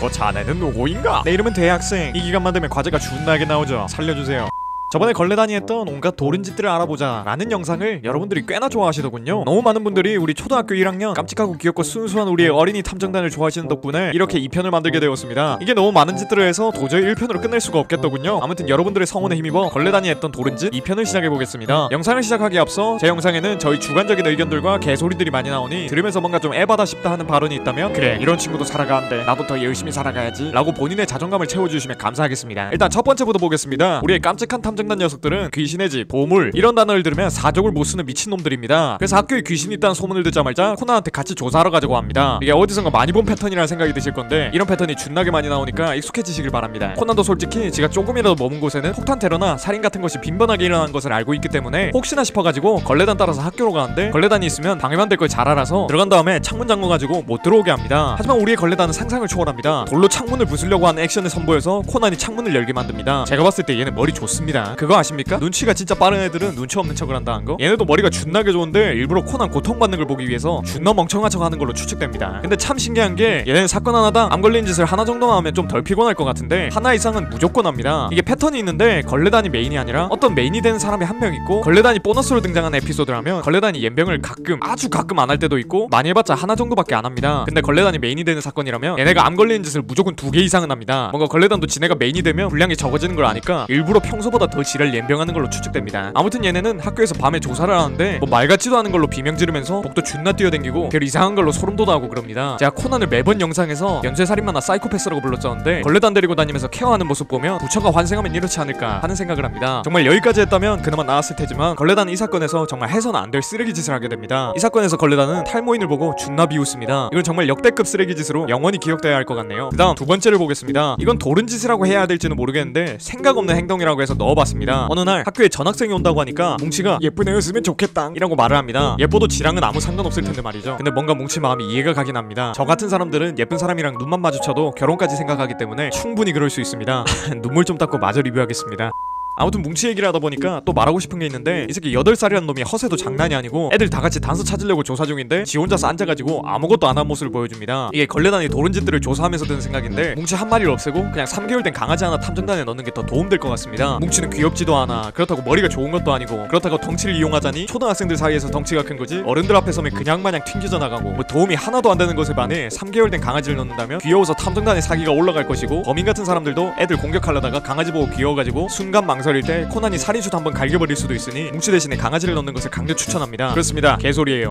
그 자네는 누구인가? 내 이름은 대학생. 이 기간만 되면 과제가 준나게 나오죠. 살려주세요. 저번에 걸레다니 했던 온갖 도른 짓들을 알아보자 라는 영상을 여러분들이 꽤나 좋아하시더군요. 너무 많은 분들이 우리 초등학교 1학년 깜찍하고 귀엽고 순수한 우리의 어린이 탐정단을 좋아하시는 덕분에 이렇게 2편을 만들게 되었습니다. 이게 너무 많은 짓들을 해서 도저히 1편으로 끝낼 수가 없겠더군요. 아무튼 여러분들의 성원에 힘입어 걸레다니 했던 도른 짓 2편을 시작해보겠습니다. 영상을 시작하기에 앞서 제 영상에는 저희 주관적인 의견들과 개소리들이 많이 나오니 들으면서 뭔가 좀 에바다 싶다 하는 발언이 있다면 그래 이런 친구도 살아가는데 나도 더 열심히 살아가야지 라고 본인의 자존감을 채워주시면 감사하겠습니다. 일단 첫 번째부터 보겠습니다. 우리의 깜찍한 탐정단 녀석들은 귀신의 집, 보물 이런 단어를 들으면 사족을 못 쓰는 미친놈들입니다. 그래서 학교에 귀신이 있다는 소문을 듣자마자 코난한테 같이 조사하러 가자고 합니다. 이게 어디선가 많이 본 패턴이라는 생각이 드실 건데 이런 패턴이 준나게 많이 나오니까 익숙해지시길 바랍니다. 코난도 솔직히 지가 조금이라도 머문 곳에는 폭탄 테러나 살인 같은 것이 빈번하게 일어나는 것을 알고 있기 때문에 혹시나 싶어가지고 걸레단 따라서 학교로 가는데 걸레단이 있으면 방해만 될 걸 잘 알아서 들어간 다음에 창문 잠궈가지고 못 들어오게 합니다. 하지만 우리의 걸레단은 상상을 초월합니다. 돌로 창문을 부수려고 하는 액션을 선보여서 코난이 창문을 열게 만듭니다. 제가 봤을 때 얘는 머리 좋습니다. 그거 아십니까? 눈치가 진짜 빠른 애들은 눈치 없는 척을 한다는 거? 얘네도 머리가 준나게 좋은데 일부러 코난 고통받는 걸 보기 위해서 준나 멍청한 척 하는 걸로 추측됩니다. 근데 참 신기한 게 얘는 사건 하나당 암 걸린 짓을 하나 정도만 하면 좀 덜 피곤할 것 같은데 하나 이상은 무조건 합니다. 이게 패턴이 있는데 걸레단이 메인이 아니라 어떤 메인이 되는 사람이 한 명 있고 걸레단이 보너스로 등장하는 에피소드라면 걸레단이 연병을 가끔 아주 가끔 안 할 때도 있고 많이 해봤자 하나 정도밖에 안 합니다. 근데 걸레단이 메인이 되는 사건이라면 얘네가 암 걸리는 짓을 무조건 2개 이상은 합니다. 뭔가 걸레단도 지네가 메인이 되면 분량이 적어지는 걸 아니까 일부러 평소보다 더 지랄 연병하는 걸로 추측됩니다. 아무튼 얘네는 학교에서 밤에 조사를 하는데 뭐 말 같지도 않은 걸로 비명 지르면서 복도 존나 뛰어댕기고 별 이상한 걸로 소름 돋아하고 그럽니다. 제가 코난을 매번 영상에서 연쇄살인마나 사이코패스라고 불렀었는데 걸레단 데리고 다니면서 케어하는 모습 보면 부처가 환생하면 이렇지 않을까 하는 생각을 합니다. 정말 여기까지 했다면 그나마 나았을 테지만 걸레단은 이 사건에서 정말 해서는 안 될 쓰레기 짓을 하게 됩니다. 이 사건에서 걸레단은 탈모인을 보고 존나 비웃습니다. 이건 정말 역대급 쓰레기 짓으로 영원히 기억돼야 할 것 같네요. 그 다음 두 번째를 보겠습니다. 이건 도른 짓이라고 해야 될지는 모르겠는데 생각 없는 행동이라고 해서 넣어봤습니다. 어느 날 학교에 전학생이 온다고 하니까 뭉치가 예쁜 애였으면 좋겠다 이라고 말을 합니다. 예뻐도 지랑은 아무 상관없을 텐데 말이죠. 근데 뭔가 뭉치 마음이 이해가 가긴 합니다. 저 같은 사람들은 예쁜 사람이랑 눈만 마주쳐도 결혼까지 생각하기 때문에 충분히 그럴 수 있습니다. 눈물 좀 닦고 마저 리뷰하겠습니다. 아무튼 뭉치 얘기를 하다 보니까 또 말하고 싶은 게 있는데 이 새끼 8살이라는 놈이 허세도 장난이 아니고 애들 다 같이 단서 찾으려고 조사 중인데 지 혼자서 앉아가지고 아무것도 안 한 모습을 보여줍니다. 이게 걸레단이 도른 짓들을 조사하면서 드는 생각인데 뭉치 한 마리를 없애고 그냥 3개월 된 강아지 하나 탐정단에 넣는 게 더 도움될 것 같습니다. 뭉치는 귀엽지도 않아. 그렇다고 머리가 좋은 것도 아니고 그렇다고 덩치를 이용하자니 초등학생들 사이에서 덩치가 큰 거지 어른들 앞에 서면 그냥 마냥 튕겨져 나가고 뭐 도움이 하나도 안 되는 것에 반해 3개월 된 강아지를 넣는다면 귀여워서 탐정단의 사기가 올라갈 것이고 범인 같은 사람들도 애들 공격하려다가 강아지 보고 귀여워가지고 순간 망설일 때 코난이 살인수도 한번 갈겨버릴 수도 있으니 뭉치 대신에 강아지를 넣는 것을 강력 추천합니다. 그렇습니다. 개소리예요.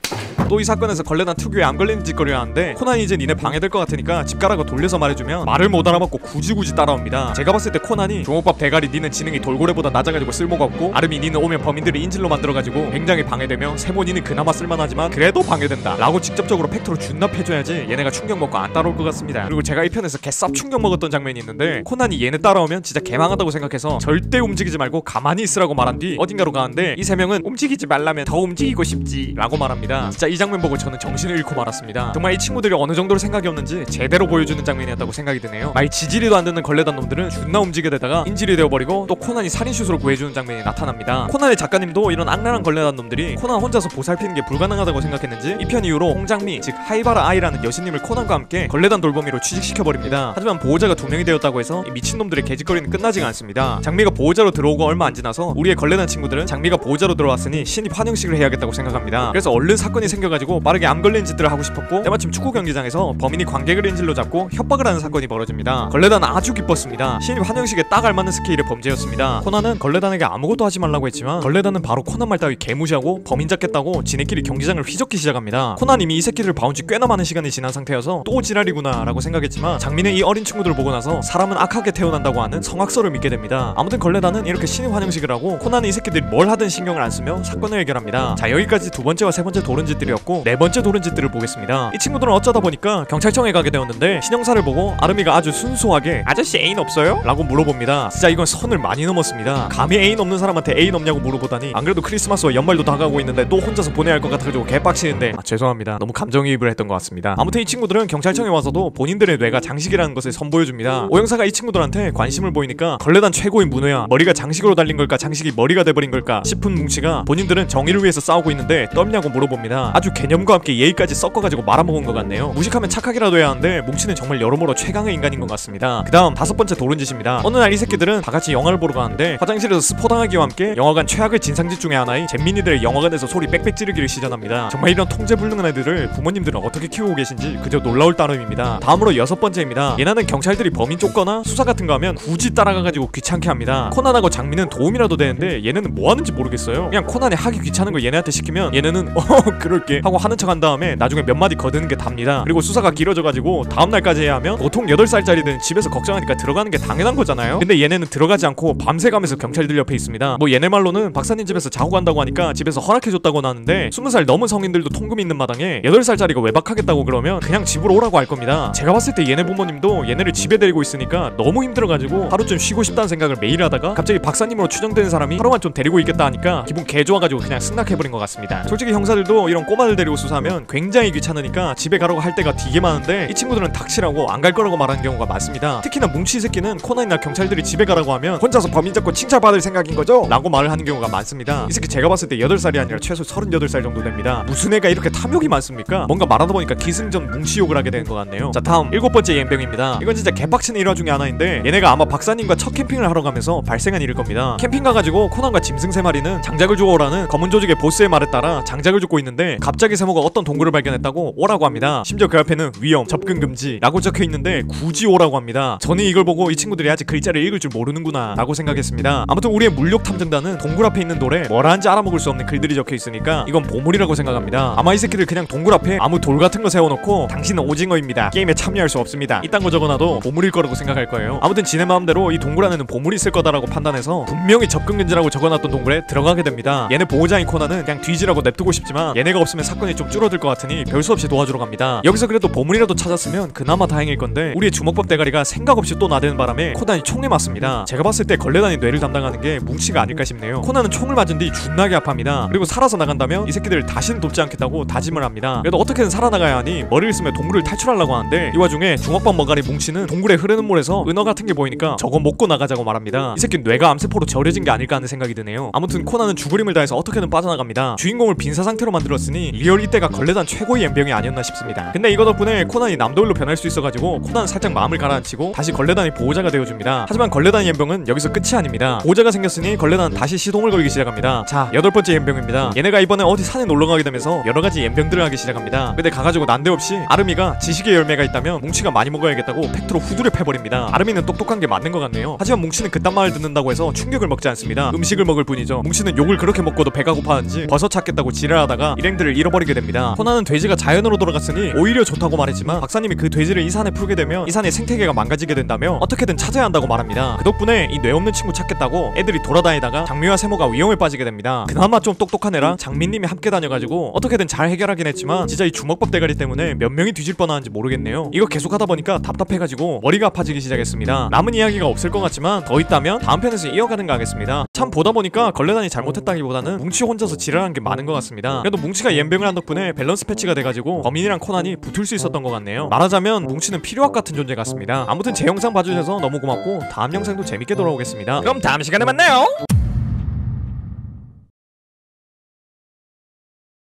또 이 사건에서 걸레단 특유의 암 걸리는 짓거리를 하는데 코난이 이제 니네 방해될 것 같으니까 집 가라고 돌려서 말해주면 말을 못 알아먹고 굳이 따라옵니다. 제가 봤을 때 코난이 종옥밥 대가리 니는 지능이 돌고래보다 낮아가지고 쓸모가 없고 아름이 니는 오면 범인들이 인질로 만들어가지고 굉장히 방해되며 세모 니는 그나마 쓸만하지만 그래도 방해된다 라고 직접적으로 팩트로 준납 해줘야지 얘네가 충격 먹고 안 따라올 것 같습니다. 그리고 제가 이 편에서 개쌉 충격 먹었던 장면이 있는데 코난이 얘네 따라오면 진짜 개망하다고 생각해서 절대 움직이지 말고 가만히 있으라고 말한 뒤 어딘가로 가는데 이 세 명은 움직이지 말라면 더 움직이고 싶지 라고 말합니다. 진짜 이 장면 보고 저는 정신을 잃고 말았습니다. 정말 이 친구들이 어느 정도로 생각이 없는지 제대로 보여주는 장면이었다고 생각이 드네요. 말 지지리도 안 듣는 걸레단 놈들은 존나 움직여대다가 인질이 되어버리고 또 코난이 살인슛으로 구해주는 장면이 나타납니다. 코난의 작가님도 이런 악랄한 걸레단 놈들이 코난 혼자서 보살피는 게 불가능하다고 생각했는지 이 편 이후로 홍장미 즉 하이바라 아이라는 여신님을 코난과 함께 걸레단 돌범이로 취직시켜버립니다. 하지만 보호자가 2명이 되었다고 해서 이 미친놈들의 개짓거리는 끝나지가 않습니다. 장미가 보호자로 들어오고 얼마 안 지나서 우리의 걸레단 친구들은 장미가 보호자로 들어왔으니 신입 환영식을 해야겠다고 생각합니다. 그래서 얼른 사건이 생겨가지고 빠르게 암 걸린 짓들을 하고 싶었고 때마침 축구 경기장에서 범인이 관객을 인질로 잡고 협박을 하는 사건이 벌어집니다. 걸레단은 아주 기뻤습니다. 신입 환영식에 딱 알맞는 스케일의 범죄였습니다. 코난은 걸레단에게 아무것도 하지 말라고 했지만 걸레단은 바로 코난 말 따위 개무시하고 범인 잡겠다고 지네끼리 경기장을 휘젓기 시작합니다. 코난 이미 이 새끼를 봐온 지 꽤나 많은 시간이 지난 상태여서 또 지랄이구나 라고 생각했지만 장미는 이 어린 친구들을 보고 나서 사람은 악하게 태어난다고 하는 성악설을 믿게 됩니다. 아무튼 걸레단은 이렇게 신입 환영식을 하고 코난은 이 새끼들이 뭘 하든 신경을 안 쓰며 사건을 해결합니다. 자, 여기까지 두 번째와 세 번째 도른 짓들이었고 네 번째 도른 짓들을 보겠습니다. 이 친구들은 어쩌다 보니까 경찰청에 가게 되었는데 신형사를 보고 아름이가 아주 순수하게 아저씨 애인 없어요? 라고 물어봅니다. 진짜 이건 선을 많이 넘었습니다. 감히 애인 없는 사람한테 애인 없냐고 물어보다니 안 그래도 크리스마스와 연말도 다가오고 있는데 또 혼자서 보내야 할 것 같아가지고 개빡치는데 죄송합니다. 너무 감정이입을 했던 것 같습니다. 아무튼 이 친구들은 경찰청에 와서도 본인들의 뇌가 장식이라는 것을 선보여줍니다. 오형사가 이 친구들한테 관심을 보이니까 걸레단 최고인 문호야 머리가 장식으로 달린 걸까 장식이 머리가 돼버린 걸까 싶은 뭉치가 본인들은 정의를 위해서 싸우고 있는데 떨냐고 물어봅니다. 아주 개념과 함께 예의까지 섞어가지고 말아먹은 것 같네요. 무식하면 착하기라도 해야 하는데 뭉치는 정말 여러모로 최강의 인간인 것 같습니다. 그 다음 5번째 도른짓입니다. 어느 날 이 새끼들은 다같이 영화를 보러 가는데 화장실에서 스포당하기와 함께 영화관 최악의 진상짓 중에 하나인 잼민이들의 영화관에서 소리 빽빽 지르기를 시전합니다. 정말 이런 통제불능한 애들을 부모님들은 어떻게 키우고 계신지 그저 놀라울 따름입니다. 다음으로 6번째입니다. 얘네는 경찰들이 범인 쫓거나 수사 같은 거 하면 굳이 따라가가지고 귀찮게 합니다. 코난하고 장민은 도움이라도 되는데 얘네는 뭐 하는지 모르겠어요. 그냥 코난이 하기 귀찮은 거 얘네한테 시키면 얘네는 그럴게 하고 하는 척 한 다음에 나중에 몇 마디 거드는 게 답니다. 그리고 수사가 길어져가지고 다음날까지 해야 하면 보통 8살짜리들은 집에서 걱정하니까 들어가는 게 당연한 거잖아요. 근데 얘네는 들어가지 않고 밤새 가면서 경찰들 옆에 있습니다. 뭐 얘네 말로는 박사님 집에서 자고 간다고 하니까 집에서 허락해줬다고 하는데 20살 넘은 성인들도 통금 있는 마당에 8살짜리가 외박하겠다고 그러면 그냥 집으로 오라고 할 겁니다. 제가 봤을 때 얘네 부모님도 얘네를 집에 데리고 있으니까 너무 힘들어가지고 하루쯤 쉬고 싶다는 생각을 매일 하다가 갑자기 박사님으로 추정되는 사람이 하루만 좀 데리고 있겠다 하니까 기분 개 좋아가지고 그냥 승낙해버린 것 같습니다. 솔직히 형사들도 이런 꼬마들 데리고 수사하면 굉장히 귀찮으니까 집에 가라고 할 때가 되게 많은데 이 친구들은 닥치라고 안 갈 거라고 말하는 경우가 많습니다. 특히나 뭉치 새끼는 코난이나 경찰들이 집에 가라고 하면 혼자서 범인 잡고 칭찬받을 생각인 거죠? 라고 말을 하는 경우가 많습니다. 이 새끼 제가 봤을 때 8살이 아니라 최소 38살 정도 됩니다. 무슨 애가 이렇게 탐욕이 많습니까? 뭔가 말하다 보니까 기승전 뭉치 욕을 하게 되는 것 같네요. 자, 다음 7번째 옌병입니다. 이건 진짜 개빡치는 일화 중에 하나인데 얘네가 아마 박사님과 첫 캠핑을 하러 가면서 발생한 일일 겁니다. 캠핑 가가지고 코난과 짐승 3마리는 장작을 주워 오라는 검은 조직의 보스의 말에 따라 장작을 줍고 있는데 갑자기 세모가 어떤 동굴을 발견했다고 오라고 합니다. 심지어 그 앞에는 위험, 접근 금지 라고 적혀있는데 굳이 오라고 합니다. 저는 이걸 보고 이 친구들이 아직 글자를 읽을 줄 모르는구나 라고 생각했습니다. 아무튼 우리의 물욕 탐정단은 동굴 앞에 있는 돌에 뭐라는지 알아먹을 수 없는 글들이 적혀있으니까 이건 보물이라고 생각합니다. 아마 이 새끼들 그냥 동굴 앞에 아무 돌 같은 거 세워놓고 당신은 오징어입니다, 게임에 참여할 수 없습니다, 이딴 거 적어놔도 보물일 거라고 생각할 거예요. 아무튼 지네 마음대로 이 동굴 안에는 보물이 있을 거다라고 판단해서 분명히 접근 금지라고 적어놨던 동굴에 들어가게 됩니다. 얘네 보호자인 코난은 그냥 뒤지라고 냅두고 싶지만 얘네가 없으면 사건이 좀 줄어들 것 같으니 별수 없이 도와주러 갑니다. 여기서 그래도 보물이라도 찾았으면 그나마 다행일 건데 우리의 주먹밥 대가리가 생각 없이 또 나대는 바람에 코난이 총에 맞습니다. 제가 봤을 때 걸레단이 뇌를 담당하는 게 뭉치가 아닐까 싶네요. 코난은 총을 맞은 뒤 존나게 아파합니다. 그리고 살아서 나간다면 이 새끼들을 다시는 돕지 않겠다고 다짐을 합니다. 그래도 어떻게든 살아나가야 하니 머리를 쓰며 동굴을 탈출하려고 하는데 이 와중에 주먹밥 머가리 뭉치는 동굴에 흐르는 물에서 은어 같은 게 보이니까 저거 먹고 나가자고 말합니다. 이 새끼 뇌가 암세포로 절여진 게 아닐까 하는 생각이 드네요. 아무튼 코난은 죽을 힘을 다해서 어떻게든 빠져나갑니다. 주인공을 빈사 상태로 만들었으니 리얼 이때가 걸레단 최고의 연병이 아니었나 싶습니다. 근데 이거 덕분에 코난이 남도일로 변할 수 있어가지고 코난은 살짝 마음을 가라앉히고 다시 걸레단의 보호자가 되어줍니다. 하지만 걸레단의 연병은 여기서 끝이 아닙니다. 보호자가 생겼으니 걸레단은 다시 시동을 걸기 시작합니다. 자, 8번째 연병입니다. 얘네가 이번에 어디 산에 놀러가게 되면서 여러가지 연병들을 하기 시작합니다. 근데 가가지고 난데없이 아름이가 지식의 열매가 있다면 뭉치가 많이 먹어야겠다고 팩트로 후두를 패버립니다. 아름이는 똑똑한 게 맞는 것 같네요. 하지만 뭉치는 그딴 말을 듣는다고 해서 충격을 먹지 않습니다. 음식을 먹을 뿐이죠. 뭉치는 욕을 그렇게 먹고도 배가 고파하는지 버섯 찾겠다고 지랄하다가 일행들을 잃어버리게 됩니다. 코난은 돼지가 자연으로 돌아갔으니 오히려 좋다고 말했지만 박사님이 그 돼지를 이 산에 풀게 되면 이 산의 생태계가 망가지게 된다며 어떻게든 찾아야 한다고 말합니다. 그 덕분에 이 뇌 없는 친구 찾겠다고 애들이 돌아다니다가 장미와 세모가 위험에 빠지게 됩니다. 그나마 좀 똑똑한 애랑 장민님이 함께 다녀가지고 어떻게든 잘 해결하긴 했지만 진짜 이 주먹밥 대가리 때문에 몇 명이 뒤질 뻔하는지 모르겠네요. 이거 계속하다 보니까 답답해가지고 머리가 아파지기 시작했습니다. 남은 이야기가 없을 것 같지만 더 있다면 다음 편에서 이어가는가 하겠습니다. 참 보다 보니까 걸레단이 잘못했다기보다는 뭉치 혼자서 지랄한 게 많은 것 같습니다. 그래도 뭉치가 연병을 한 덕분에 밸런스 패치가 돼가지고 범인이랑 코난이 붙을 수 있었던 것 같네요. 말하자면 뭉치는 필요악 같은 존재 같습니다. 아무튼 제 영상 봐주셔서 너무 고맙고 다음 영상도 재밌게 돌아오겠습니다. 그럼 다음 시간에 만나요.